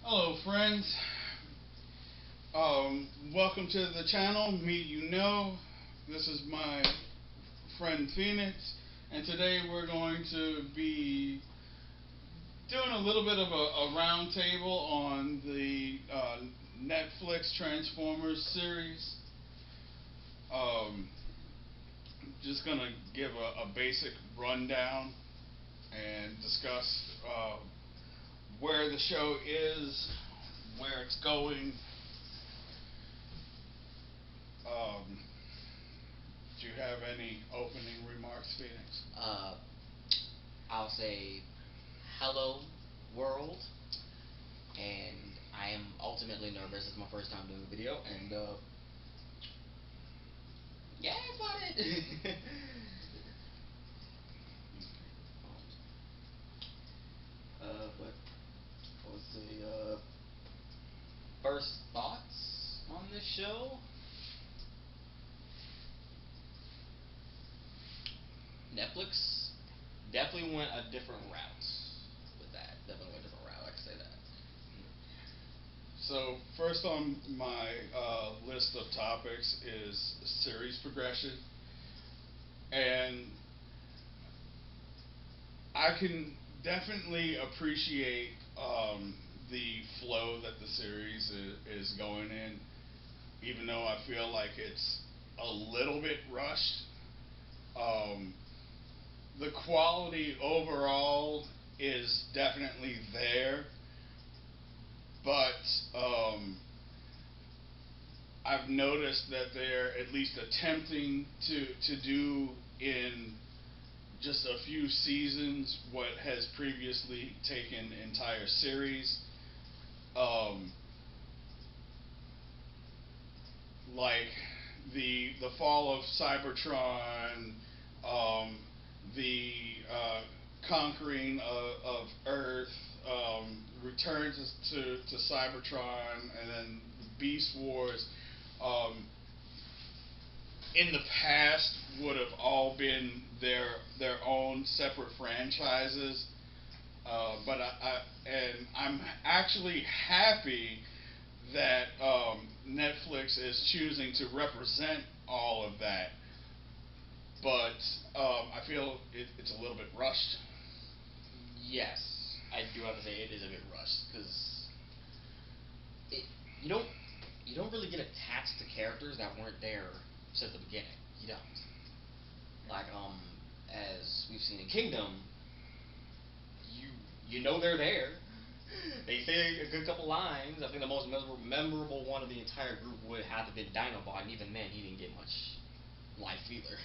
Hello, friends. Welcome to the channel. Meet You Know. This is my friend Phoenix, and today we're going to be doing a little bit of a round table on the Netflix Transformers series. Um, just gonna give a basic rundown and discuss where the show is, where it's going. Um, Do you have any opening remarks, Phoenix? Uh, I'll say hello, world, and I am ultimately nervous. It's my first time doing a video, and yeah, that's about it. But let's see. First thoughts on this show? Netflix definitely went a different route with that. Definitely went a different route. I can say that. So, first on my list of topics is series progression. And I can definitely appreciate the flow that the series is going in, even though I feel like it's a little bit rushed. Um, the quality overall is definitely there, but I've noticed that they're at least attempting to do in just a few seasons what has previously taken entire series. Um, like the fall of Cybertron, um, the conquering of Earth, return to Cybertron, and then Beast Wars. Um, in the past would have all been their own separate franchises. But I'm actually happy that Netflix is choosing to represent all of that. But I feel it's a little bit rushed. Yes, I do have to say it is a bit rushed because it you don't you don't really get attached to characters that weren't there since the beginning. You don't. Like as we've seen in Kingdom, you you know they're there. They say a good couple lines. I think the most memorable one of the entire group would have to be Dinobot, and even then he didn't get much life either.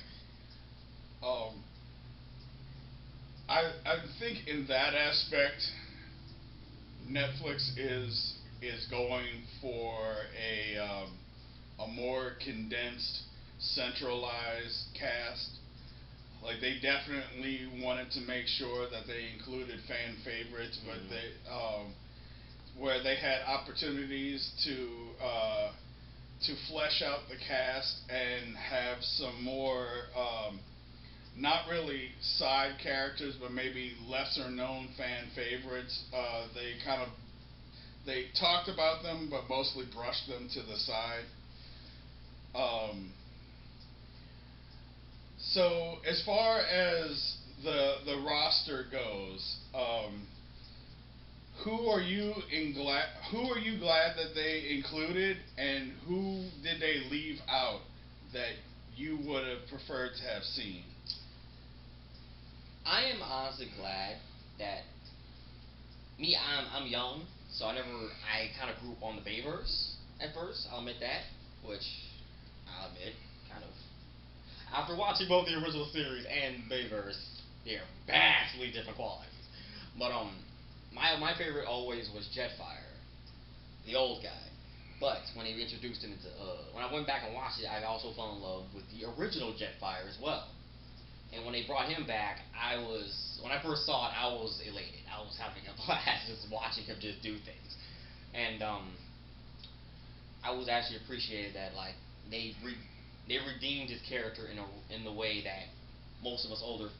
Um, I think in that aspect, Netflix is going for a more condensed, centralized cast. Like they definitely wanted to make sure that they included fan favorites, but Mm-hmm. they where they had opportunities to flesh out the cast and have some more not really side characters, but maybe lesser known fan favorites. They talked about them, but mostly brushed them to the side. Um, so as far as the roster goes, who are you glad that they included, and who did they leave out that you would have preferred to have seen? I am honestly glad that I'm young, so I kind of grew up on the Bayverse at first. I'll admit that, which I'll admit kind of after watching both the original series and Bayverse, they're vastly different qualities. But my favorite always was Jetfire, the old guy. But when they introduced him into when I went back and watched it, I also fell in love with the original Jetfire as well. And when they brought him back, when I first saw it, I was elated. I was having a blast just watching him just do things. And I was actually appreciated that like they re- they redeemed his character in the way that most of us older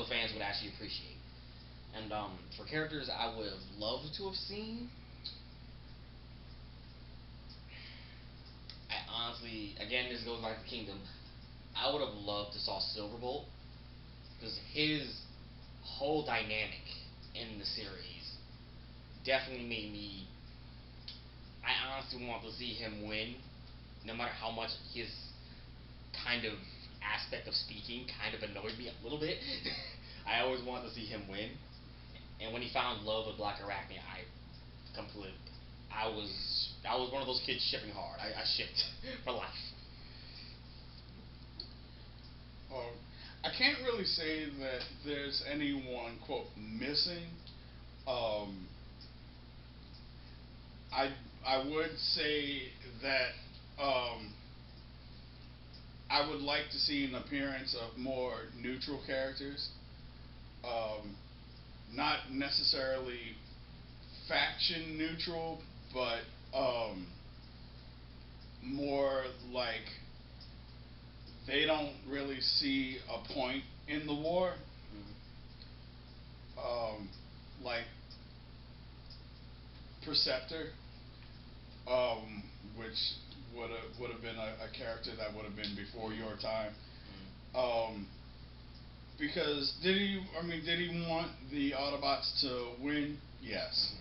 fans would actually appreciate. And for characters I would have loved to have seen, honestly, again, this goes back to Kingdom. I would have loved to saw Silverbolt because his whole dynamic in the series definitely made me. I honestly want to see him win, no matter how much his kind of aspect of speaking kind of annoyed me a little bit. I always wanted to see him win, and when he found love with Black Arachne, completely, I was one of those kids shipping hard. I shipped for life. Um, I can't really say that there's anyone quote missing. Um, I I would say that I would like to see an appearance of more neutral characters, um, not necessarily faction neutral, but more like they don't really see a point in the war. Um, like Perceptor, um, which would have been a character that would have been before your time. Um, because did he want the Autobots to win? Yes,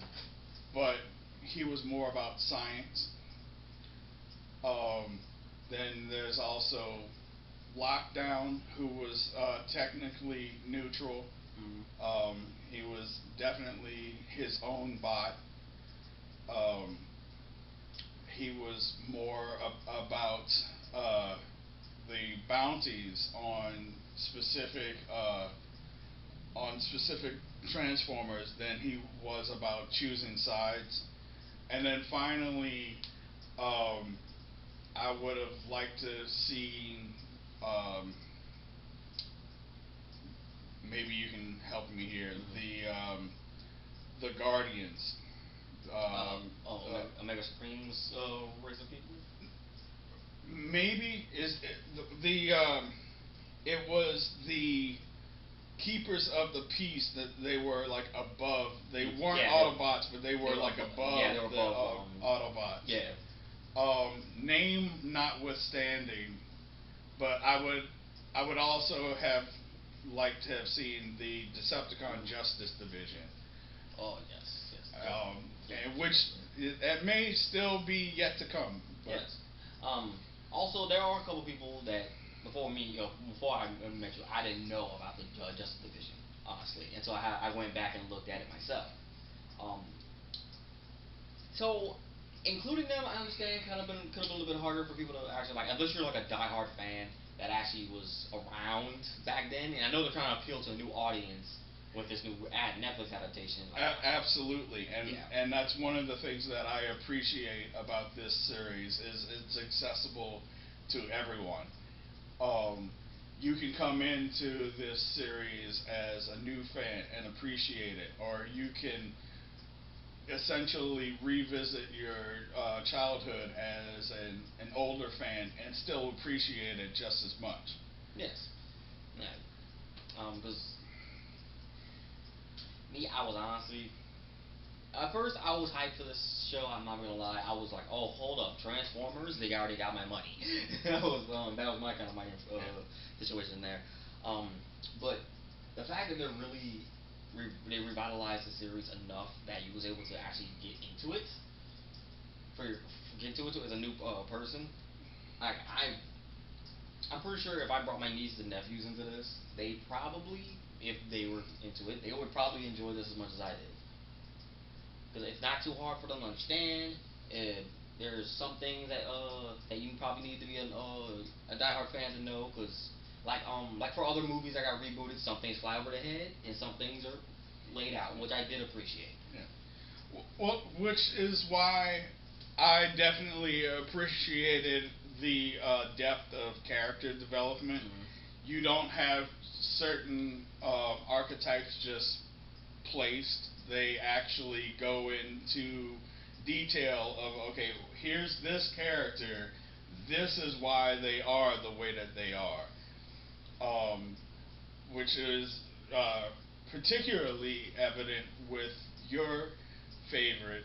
but he was more about science. Um, then there's also Lockdown, who was technically neutral. He was definitely his own bot. Um, he was more about the bounties on specific Transformers than he was about choosing sides. And then finally, um, I would have liked to see. Um, Maybe you can help me here. The Guardians. Omega Supremes race of people. Maybe is it was the keepers of the peace that they were like above. They weren't Autobots, but they were like above yeah, they were the above, Autobots. Yeah. Name notwithstanding, but I would also have liked to have seen the Decepticon Justice Division. Oh yes, yes. And which it may still be yet to come. But Yes. Also, there are a couple people that before I met you, I didn't know about the Justice Division, honestly, and so I went back and looked at it myself. Um, so including them, I understand could have been a little bit harder for people to actually like, unless you're like a diehard fan that actually was around back then. And I know they're trying to appeal to a new audience with this new Netflix adaptation. Absolutely, and Yeah. and that's one of the things that I appreciate about this series is it's accessible to everyone. You can come into this series as a new fan and appreciate it, or you can essentially revisit your childhood as an older fan and still appreciate it just as much. Yes. Yeah. Because me, I was honestly at first I was hyped for this show. I'm not gonna lie. I was like, oh, hold up, Transformers. They already got my money. That was my kind of my situation there. Um, but the fact that they're really they revitalized the series enough that you was able to actually get into it get into it as a new person. Like I'm pretty sure if I brought my nieces and nephews into this, they probably, if they were into it, they would probably enjoy this as much as I did. Because it's not too hard for them to understand. There's some things that you probably need to be a diehard fan to know. Because like for other movies that got rebooted, some things fly over the head and some things are laid out, which I did appreciate. Yeah. Well, which is why I definitely appreciated the depth of character development. You don't have certain archetypes just placed. They actually go into detail of, okay, here's this character. This is why they are the way that they are. Which is particularly evident with your favorite,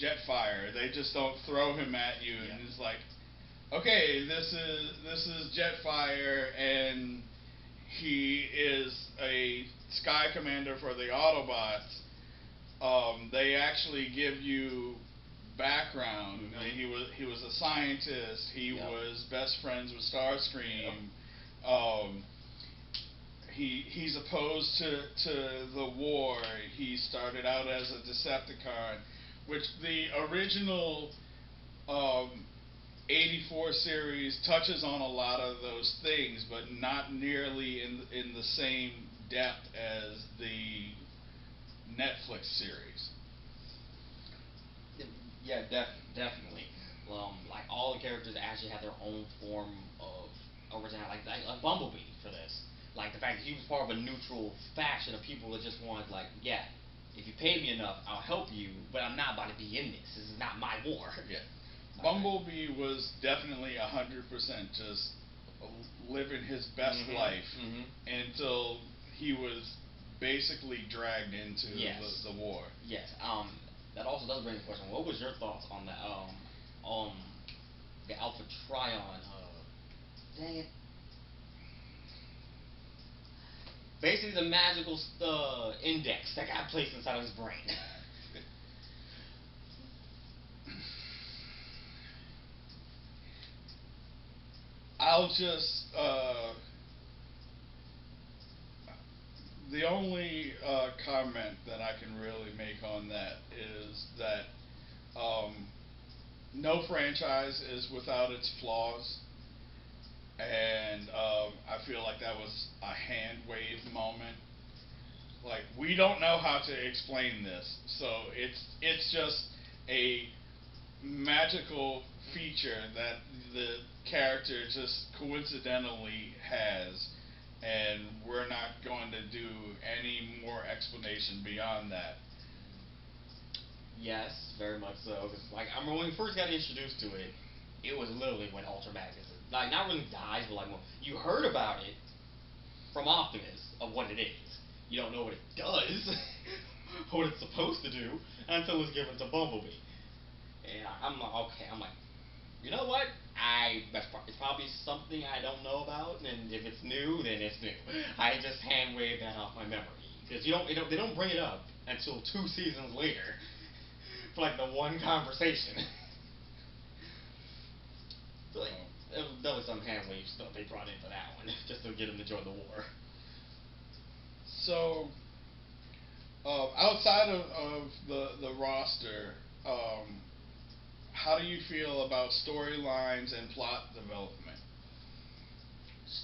Jetfire. They just don't throw him at you, and it's like, okay, this is Jetfire, and he is a sky commander for the Autobots. They actually give you background. Mhm. He was a scientist. He Yep. was best friends with Yep. Starscream. Um, he's opposed to the war. He started out as a Decepticon, which the original um, 84 series touches on a lot of those things, but not nearly in the same depth as the Netflix series. Yeah, definitely. Like all the characters actually had their own form of originality. Like Bumblebee for this. Like the fact that he was part of a neutral faction of people that just wanted, like, yeah, if you pay me enough, I'll help you, but I'm not about to be in this. This is not my war. Yeah. Okay. Bumblebee was definitely 100% just living his best Mhm. life Mhm. until he was basically dragged into Yes. the war. Yes. That also does bring a question. What was your thoughts on the um the Alpha Trion? Dang it. Basically, the magical index that got placed inside of his brain. I'll just the only comment that I can really make on that is that no franchise is without its flaws, and I feel like that was a hand wave moment. Like, we don't know how to explain this, so it's just a magical feature that the character just coincidentally has, and we're not going to do any more explanation beyond that. Yes, very much so. 'Cause, like, I remember when we first got introduced to it, it was literally when Ultra Magnus, like, not really dies, but like, well, you heard about it from Optimus of what it is. You don't know what it does, what it's supposed to do, until it's given to Bumblebee. And I'm like, okay, I'm like, you know what? It's probably something I don't know about, and if it's new, then it's new. I just hand wave that off my memory because they don't bring it up until 2 seasons later for like the one conversation. So like, that was some hand wave stuff they brought in for that one just to get him to join the war. So, outside of the roster, how do you feel about storylines and plot development?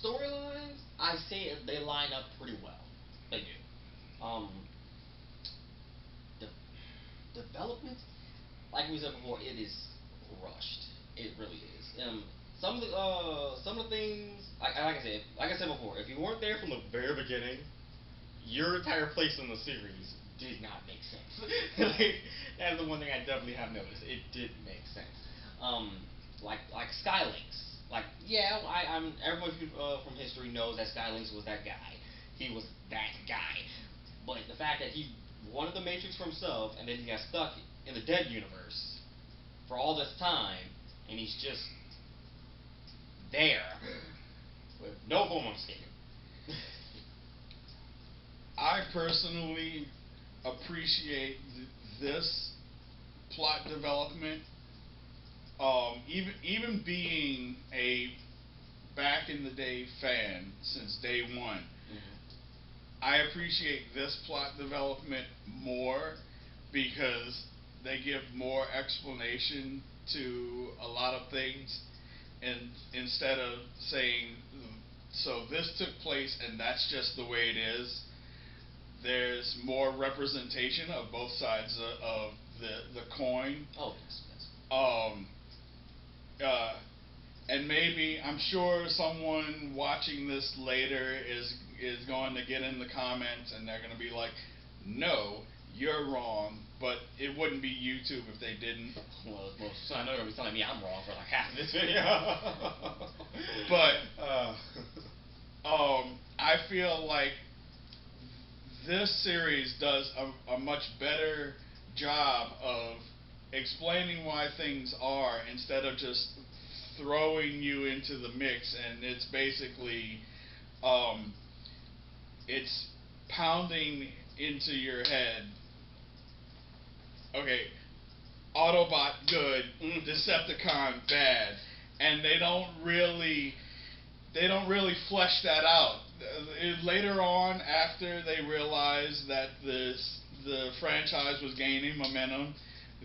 Storylines, I say they line up pretty well. They do. Development, like we said before, it is rushed. It really is. Some of the things, like I said before, if you weren't there from the very beginning, your entire place in the series did not make sense. Like, that's the one thing I definitely have noticed. It didn't make sense. Like Skylinks. Like, yeah, I'm everyone from history knows that Skylinks was that guy. He was that guy. But the fact that he wanted the Matrix for himself, and then he got stuck in the dead universe for all this time, and he's just there with no form of escape. I personally appreciate this plot development. Even being a back in the day fan since day one, Mhm. I appreciate this plot development more because they give more explanation to a lot of things, and instead of saying, so this took place and that's just the way it is, there's more representation of both sides of the coin. Oh yes, yes. Um, uh, and maybe I'm sure someone watching this later is going to get in the comments and they're going to be like, "No, you're wrong." But it wouldn't be YouTube if they didn't. Well, so I know you're gonna be telling me I'm wrong for like half of this video. But uh, I feel like this series does a much better job of explaining why things are instead of just throwing you into the mix, and it's basically um, it's pounding into your head. Okay, Autobot good, Decepticon bad, and they don't really flesh that out. Later on, after they realized that the franchise was gaining momentum,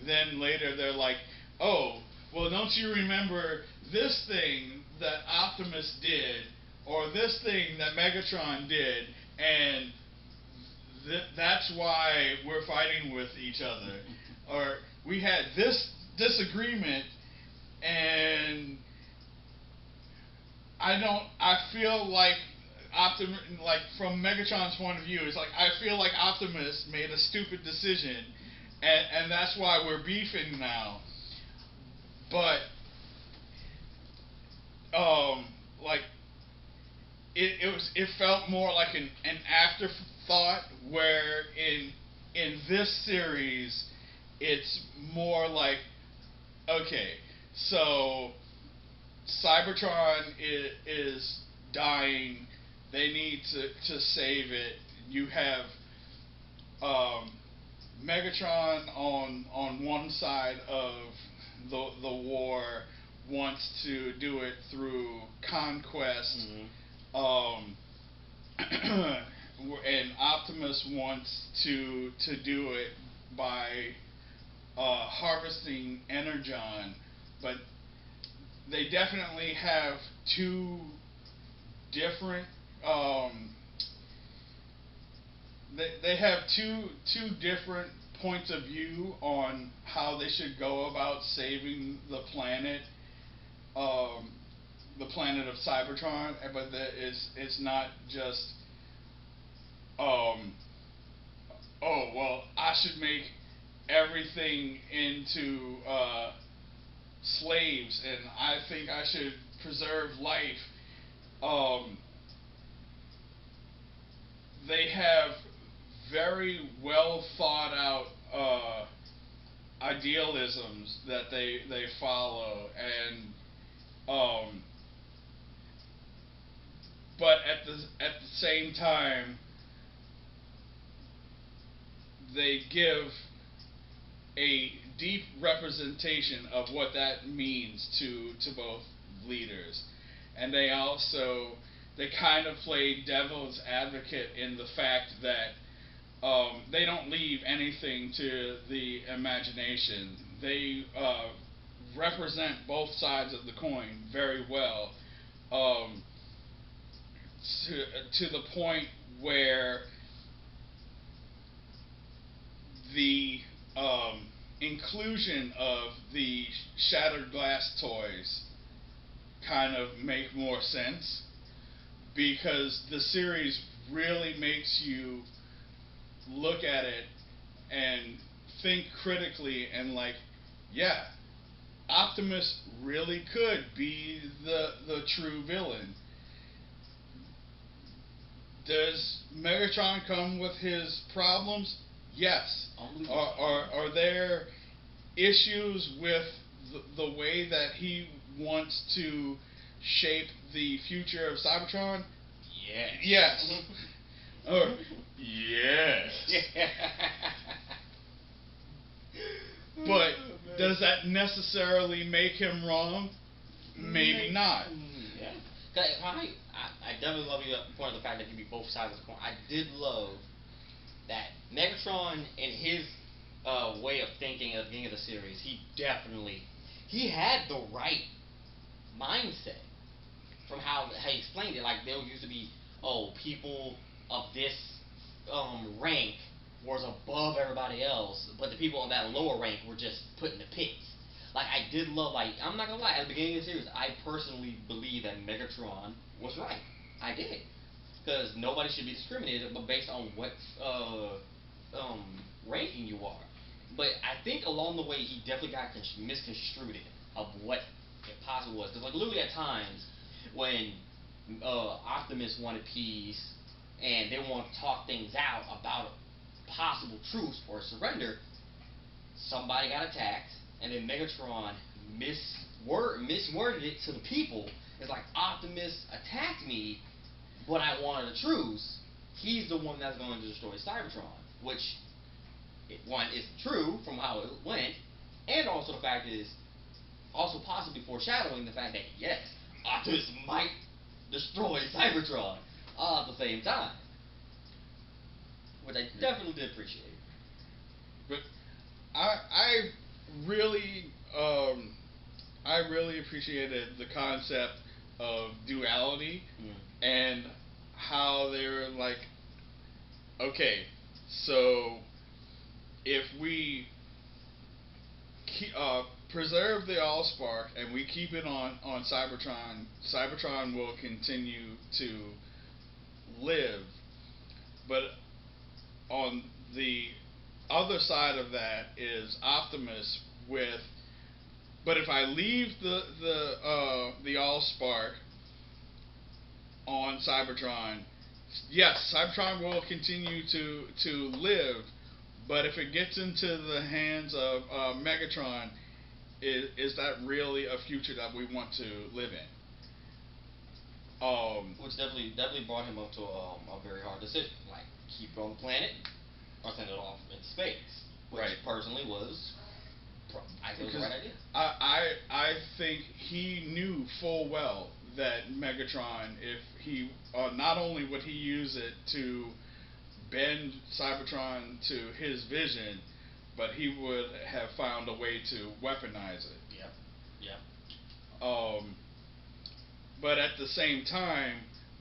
then later they're like, oh, well, don't you remember this thing that Optimus did, or this thing that Megatron did, and that's why we're fighting with each other, or we had this disagreement, and I feel like like from Megatron's point of view, it's like I feel like Optimus made a stupid decision, and that's why we're beefing now. But like it felt more like an afterthought, where in this series it's more like, okay, so Cybertron is dying. They need to save it. You have Megatron on one side of the war, wants to do it through conquest. And Optimus wants to do it by harvesting Energon, but they definitely have two different. They have two different points of view on how they should go about saving the planet of Cybertron. But it's not just oh well, I should make everything into slaves, and I think I should preserve life. They have very well thought out idealisms that they follow, and but at the same time they give a deep representation of what that means to both leaders, and they kind of play devil's advocate in the fact that they don't leave anything to the imagination. They represent both sides of the coin very well, to the point where the inclusion of the shattered glass toys kind of make more sense, because the series really makes you look at it and think critically, and like, yeah, Optimus really could be the true villain. Does Megatron come with his problems? Yes. Are there issues with the way that he wants to shape the future of Cybertron? Yes. Or yes. But does that necessarily make him wrong? Maybe not. Yeah. I definitely love your point of the fact that you be both sides of the coin. I did love that Megatron, in his way of thinking at the beginning of the series, he had the right mindset from how he explained it. Like, there used to be, people of this rank was above everybody else, but the people of that lower rank were just put in the pits. Like, I did love, like, I'm not gonna lie, at the beginning of the series, I personally believed that Megatron was right. I did. Because nobody should be discriminated but based on what ranking you are. But I think along the way, he definitely got misconstrued of what it possibly was. Because, like, literally at times, when Optimus wanted peace, and they want to talk things out about possible truce or surrender, somebody got attacked, and then Megatron misworded it to the people. It's like Optimus attacked me, but I wanted a truce. He's the one that's going to destroy Cybertron, which one isn't true from how it went, and also the fact is also possibly foreshadowing the fact that yes, Optimus might destroy Cybertron all at the same time, which I definitely did appreciate. But I really I really appreciated the concept of duality Mm. and how they were like, okay, so if we preserve the Allspark and we keep it on Cybertron, Cybertron will continue to live. But on the other side of that is Optimus with. But if I leave the Allspark on Cybertron, yes, Cybertron will continue to live. But if it gets into the hands of Megatron, is that really a future that we want to live in? Which definitely brought him up to a very hard decision, like keep it on the planet or send it off into space, which Right. personally was, I think, was the Because right idea. I think he knew full well that Megatron, if he not only would he use it to bend Cybertron to his vision, but he would have found a way to weaponize it. Yep. Yep. Um, but at the same time,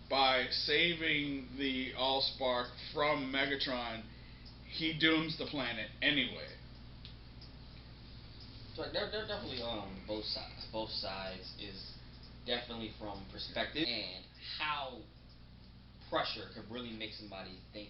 by saving the Allspark from Megatron, he dooms the planet anyway. So like, they're definitely both sides. Both sides is definitely from perspective and how pressure could really make somebody think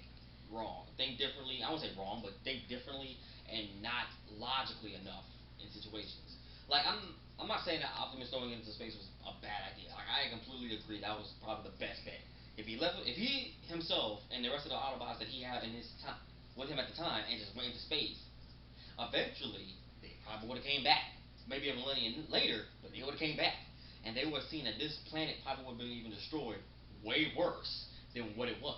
differently. I won't say wrong, but think differently and not logically enough in situations. Like I'm not saying that Optimus throwing into space was a bad idea. Like I completely agree that was probably the best bet. If he himself and the rest of the Autobots that he had in his time with him at the time and just went into space, eventually they probably would have came back. Maybe a millennium later, but they would have came back, and they would have seen that this planet probably would have been even destroyed way worse than what it was.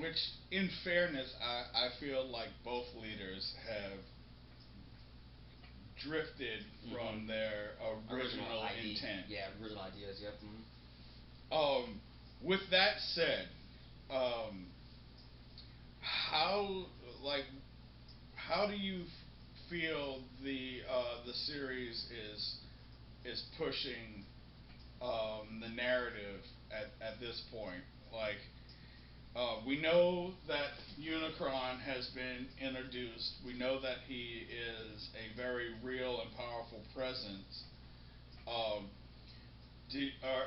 Which, in fairness, I feel like both leaders have drifted from their original intent. Yeah, original ideas. Yep. Um, with that said, um, how like how do you feel the series is pushing the narrative at this point? Like, we know that Unicron has been introduced. We know that he is a very real and powerful presence. Um,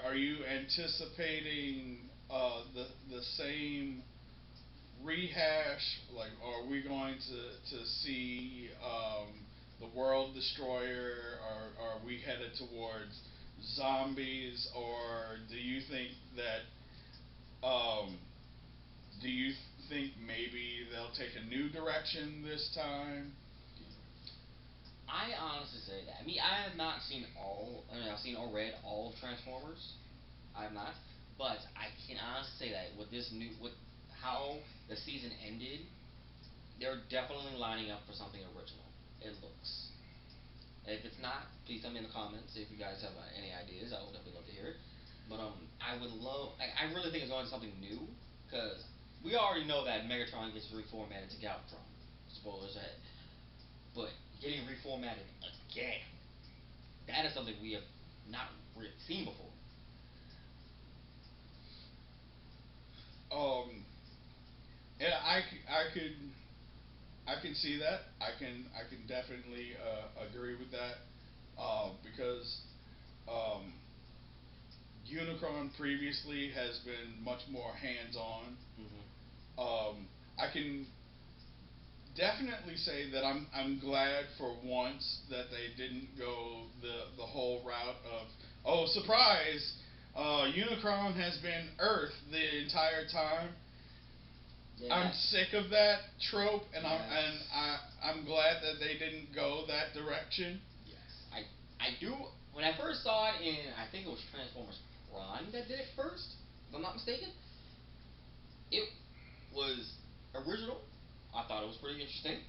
are you anticipating the same rehash? Like, are we going to see the World Destroyer? Are we headed towards zombies, or do you think that do you think maybe they'll take a new direction this time? I honestly say that. I mean, I have not seen all. I mean, I've seen or read all of Transformers. I have not, but I can honestly say that with how the season ended, they're definitely lining up for something original. It looks. If it's not, please tell me in the comments if you guys have any ideas. I would definitely love to hear it. But I would love. I really think it's going to something new because we already know that Megatron gets reformatted to Galvatron. Spoilers ahead. But getting reformatted again, that is something we have not really seen before. Um, yeah, I can see that. I can definitely agree with that because um, Unicron previously has been much more hands on. Hmm. I can definitely say that I'm glad for once that they didn't go the whole route of, oh, surprise, Unicron has been Earth the entire time. Yeah, I'm that. sick of that trope, and Yes. I'm glad that they didn't go that direction. Yes. I do. When I first saw it in, I think it was Transformers Prime that did it first, if I'm not mistaken. It was original. I thought it was pretty interesting,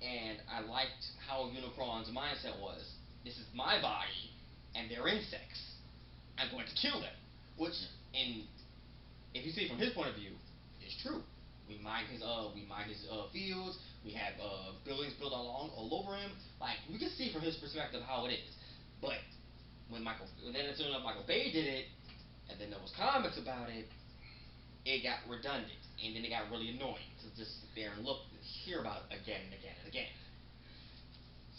and I liked how Unicron's mindset was. This is my body, and they're insects. I'm going to kill them. Which, in if you see it from his point of view, is true. We mine his fields. We have buildings built all over him. Like we can see from his perspective how it is. But when then as soon as Michael Bay did it, and then there was comics about it, it got redundant, and then it got really annoying to just sit there and hear about it again and again and again.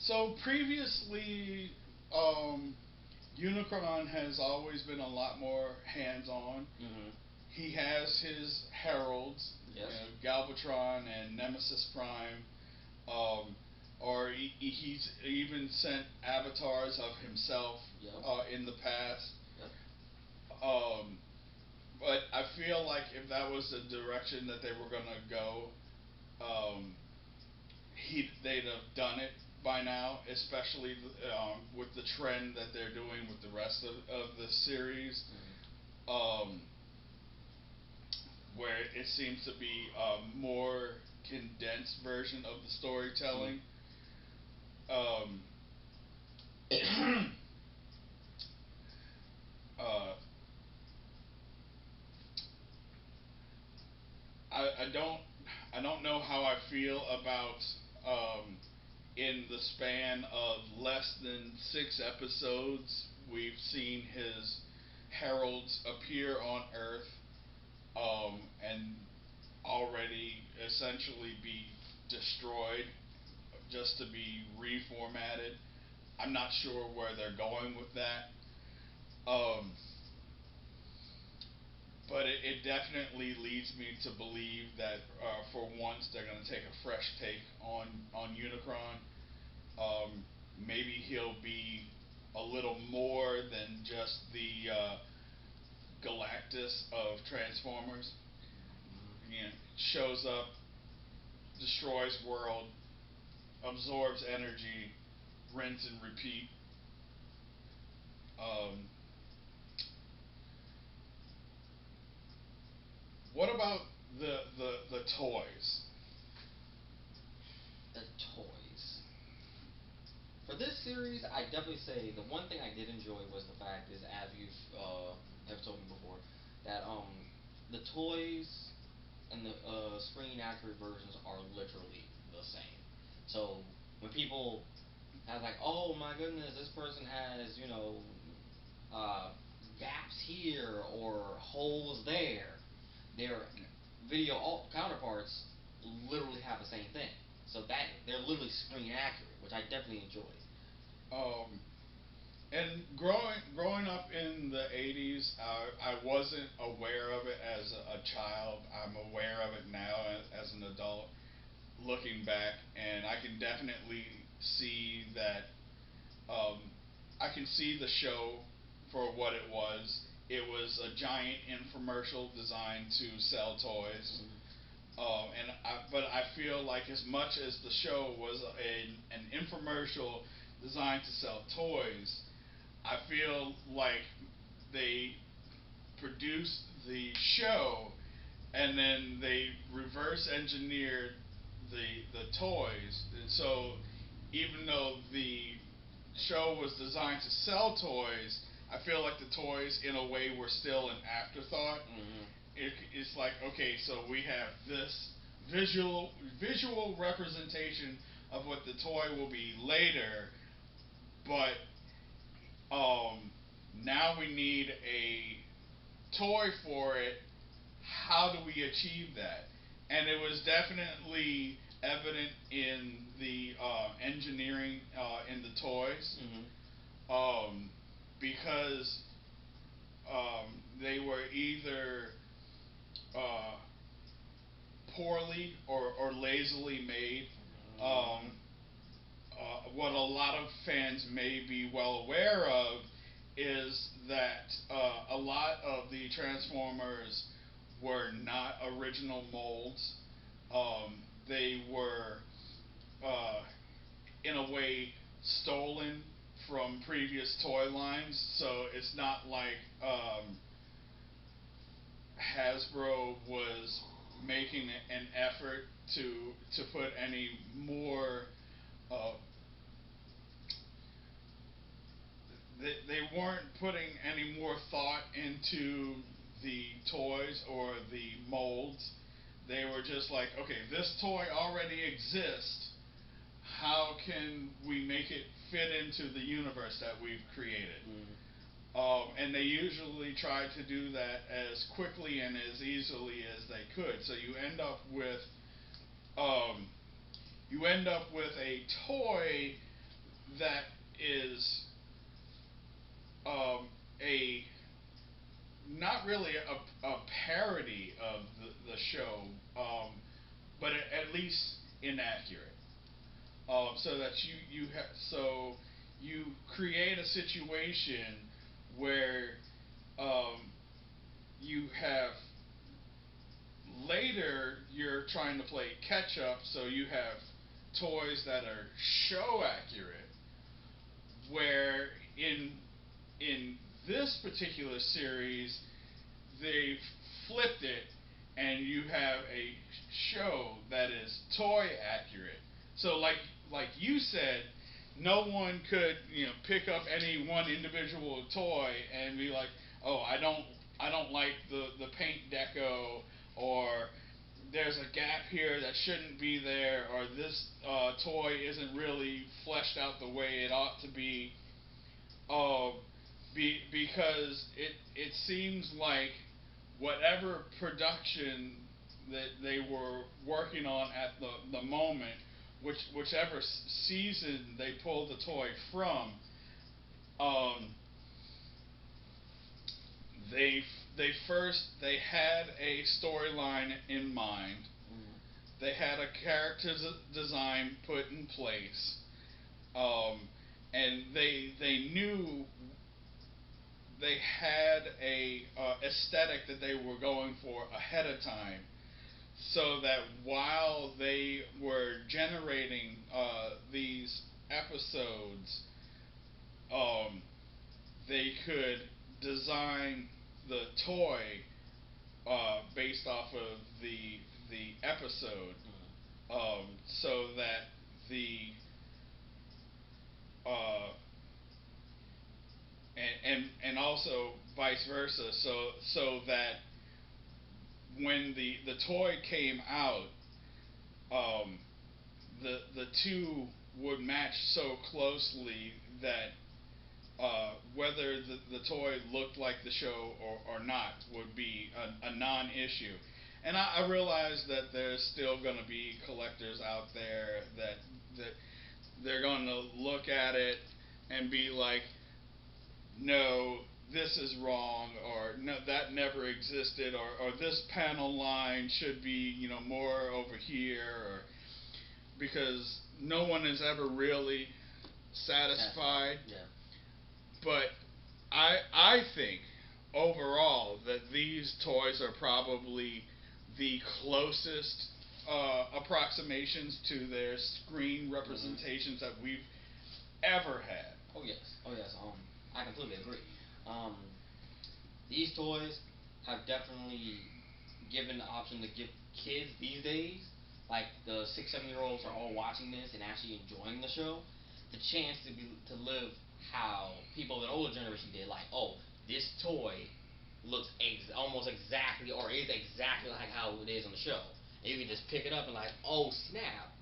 So previously, um, Unicron has always been a lot more hands-on. Mm-hmm. He has his heralds, Yes. Galvatron and Nemesis Prime, um, or he's even sent avatars of himself Yep. in the past. Yep. Um, but I feel like if that was the direction that they were gonna go, um, they'd have done it by now, especially with the trend that they're doing with the rest of the series, Mm-hmm. um, where it seems to be a more condensed version of the storytelling. Um, uh, I don't know how I feel about in the span of less than 6 episodes we've seen his heralds appear on Earth, and already essentially be destroyed just to be reformatted. I'm not sure where they're going with that. Um, but it definitely leads me to believe that for once they're going to take a fresh take on Unicron. Maybe he'll be a little more than just the Galactus of Transformers. Again, shows up, destroys world, absorbs energy, rinse and repeat. Um, what about the toys? The toys. For this series, I definitely say the one thing I did enjoy was the fact is, as you've have told me before, that the toys and the screen accurate versions are literally the same. So when people have like, oh my goodness, this person has uh, gaps here or holes there, their counterparts literally have the same thing. So that they're literally screen accurate, which I definitely enjoyed. Um, and growing up in the '80s, I wasn't aware of it as a child. I'm aware of it now as an adult, looking back, and I can definitely see that. Um, I can see the show for what it was. It was a giant infomercial designed to sell toys. Mm-hmm. But I feel like as much as the show was an infomercial designed to sell toys, I feel like they produced the show and then they reverse engineered the toys. And so even though the show was designed to sell toys, I feel like the toys in a way were still an afterthought. Mm-hmm. It's like, okay, so we have this visual representation of what the toy will be later, but um, now we need a toy for it. How do we achieve that? And it was definitely evident in the engineering in the toys, Mm-hmm. um, because they were either uh, poorly or lazily made. Um, what a lot of fans may be well aware of is that a lot of the Transformers were not original molds. They were, uh, in a way, stolen from previous toy lines. So it's not like Hasbro was making an effort to put any more. Uh, they weren't putting any more thought into the toys or the molds. They were just like, okay, this toy already exists. How can we make it fit into the universe that we've created? And they usually try to do that as quickly and as easily as they could. So um, you end up with a toy that is a not really a parody of the show, but at least inaccurate. So that so you create a situation where um, you have later you're trying to play catch up, so you have toys that are show accurate, where in this particular series they've flipped it and you have a show that is toy accurate. So like you said, no one could pick up any one individual toy and be like, oh, I don't like the paint deco, or there's a gap here that shouldn't be there, or this toy isn't really fleshed out the way it ought to be. Uh, because it seems like whatever production that they were working on at the moment, whichever season they pulled the toy from, um, they they had a storyline in mind. They had a character design put in place, um, and they knew they had a aesthetic that they were going for ahead of time, so that while they were generating these episodes, um, they could design the toy based off of the episode, so that the uh, and also vice versa, so that when the toy came out, um, the two would match so closely that whether the toy looked like the show or not would be a non-issue. And I realize that there's still going to be collectors out there that they're going to look at it and be like, no, this is wrong, or no, that never existed, or this panel line should be more over here, or because no one is ever really satisfied. Yeah. But I think overall that these toys are probably the closest approximations to their screen representations that we've ever had. Oh yes. Oh yes. I completely agree. Um, these toys have definitely given the option to give kids these days, like the 6, 7 year olds are all watching this and actually enjoying the show, the chance to live how people of an older generation did. Like, oh, this toy looks almost exactly, or is exactly like how it is on the show. And you can just pick it up and like, oh snap,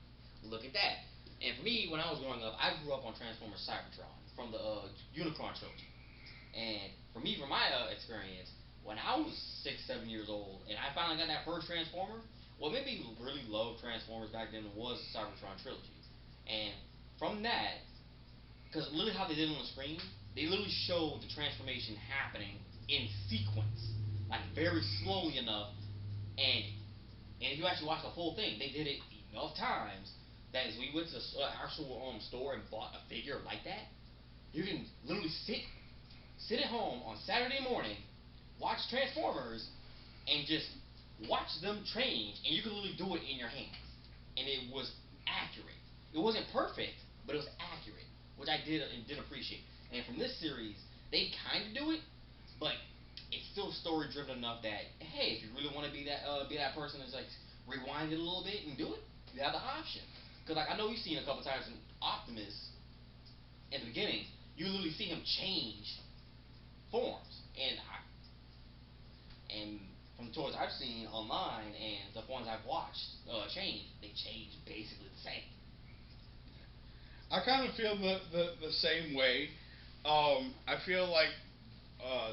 look at that. And for me, when I was growing up, I grew up on Transformers Cybertron from the Unicron trilogy. And for me, from my experience, when I was 6, 7 years old, and I finally got that first Transformer, what made me really love Transformers back then was the Cybertron trilogy. And from that, because literally how they did it on the screen, they literally showed the transformation happening in sequence, like very slowly enough. And if you actually watch the whole thing, they did it enough times that as we went to the actual store and bought a figure like that, you can literally sit at home on Saturday morning, watch Transformers, and just watch them change, and you can literally do it in your hands, and it was accurate. It wasn't perfect, but it was accurate, which I did appreciate. And from this series, they kind of do it, but it's still story driven enough that hey, if you really want to be that person that's like rewind it a little bit and do it, you have the option. Because like I know you've seen a couple times in Optimus in the beginning, you literally see him change forms, and from the toys I've seen online and the ones I've watched change, they change basically the same. I kind of feel the same way. I feel like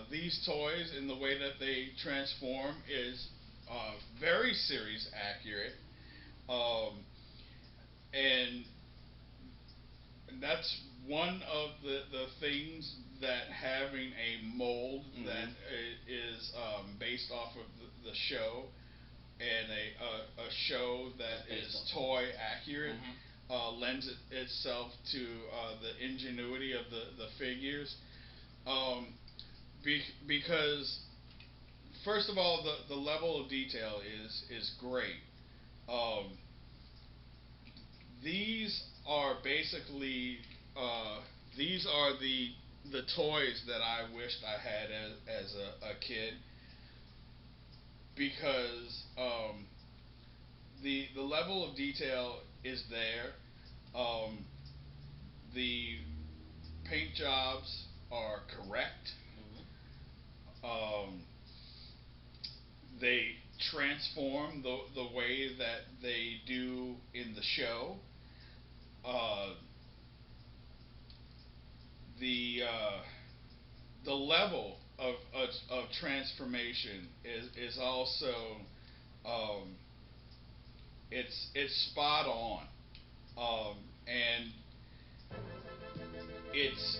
these toys and the way that they transform is very series accurate. Um, and that's one of the things that having a mold that Mm-hmm. is based off of the show and a show That's that based is on. toy accurate Mm-hmm. lends itself to the ingenuity of the figures. Um, because first of all, the level of detail is great. Um, these are basically uh, these are the toys that I wished I had as a kid because the level of detail is there. Um, the paint jobs are correct. Mm-hmm. Um, they transform the way that they do in the show. Uh, the the level of transformation is also um, it's spot on, and it's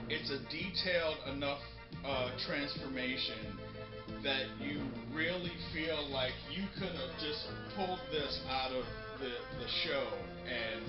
it's a detailed enough transformation that you really feel like you could have just pulled this out of the show and